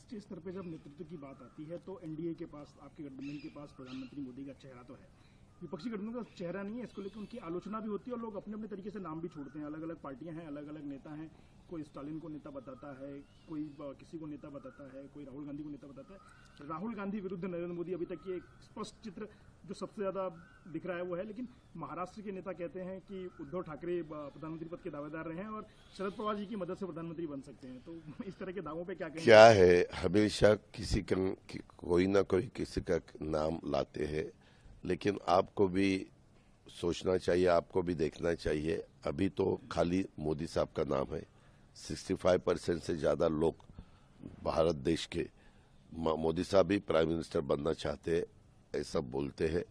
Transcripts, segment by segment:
राष्ट्रीय स्तर पे जब नेतृत्व की बात आती है तो एनडीए के पास, आपके गठबंधन के पास प्रधानमंत्री मोदी का चेहरा तो है, विपक्षी गठबंधन का चेहरा नहीं है। इसको लेकर उनकी आलोचना भी होती है और लोग अपने अपने तरीके से नाम भी छोड़ते हैं। अलग अलग पार्टियां हैं, अलग अलग नेता हैं। कोई स्टालिन को नेता बताता है, कोई किसी को नेता बताता है, कोई राहुल गांधी को नेता बताता है। राहुल गांधी विरुद्ध नरेंद्र मोदी अभी तक ये एक स्पष्ट चित्र जो सबसे ज्यादा दिख रहा है वो है। लेकिन महाराष्ट्र के नेता कहते हैं कि उद्धव ठाकरे प्रधानमंत्री पद के दावेदार रहे हैं और शरद पवार जी की मदद से प्रधानमंत्री बन सकते हैं। तो इस तरह के दावों पे क्या कहेंगे? क्या है, हमेशा किसी का कोई ना कोई किसी का नाम लाते हैं, लेकिन आपको भी सोचना चाहिए, आपको भी देखना चाहिए। अभी तो खाली मोदी साहब का नाम है। 65% से ज्यादा लोग भारत देश के मोदी साहब भी प्राइम मिनिस्टर बनना चाहते हैं, ऐसा बोलते हैं,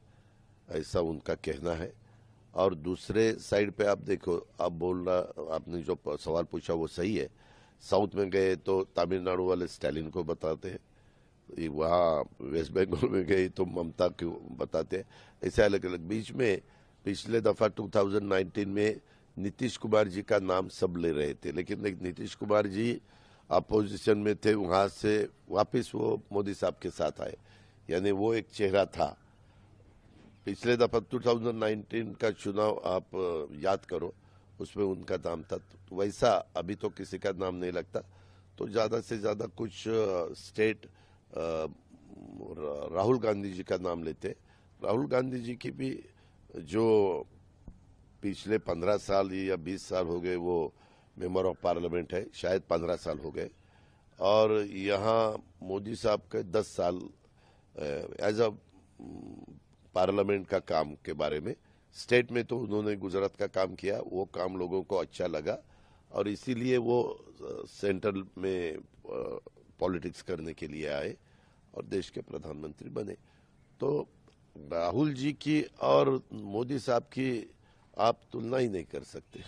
ऐसा उनका कहना है। और दूसरे साइड पे आप देखो, आप आपने जो सवाल पूछा वो सही है। साउथ में गए तो तमिलनाडु वाले स्टालिन को बताते हैं, वहाँ वेस्ट बंगाल में गए तो ममता को बताते हैं। ऐसे अलग अलग। बीच में पिछले दफा 2019 में नीतीश कुमार जी का नाम सब ले रहे थे, लेकिन नीतीश कुमार जी अपोजिशन में थे, वहां से वापस वो मोदी साहब के साथ आए। यानी वो एक चेहरा था। पिछले दफा 2019 का चुनाव आप याद करो, उसमें उनका नाम था। तो वैसा अभी तो किसी का नाम नहीं लगता। तो ज्यादा से ज्यादा कुछ स्टेट राहुल गांधी जी का नाम लेते। राहुल गांधी जी की भी जो पिछले 15 साल या 20 साल हो गए वो मेंबर ऑफ पार्लियामेंट है, शायद 15 साल हो गए। और यहाँ मोदी साहब के 10 साल एज अ पार्लियामेंट का काम के बारे में। स्टेट में तो उन्होंने गुजरात का काम किया, वो काम लोगों को अच्छा लगा और इसीलिए वो सेंट्रल में पॉलिटिक्स करने के लिए आए और देश के प्रधानमंत्री बने। तो राहुल जी की और मोदी साहब की आप तुलना ही नहीं कर सकते।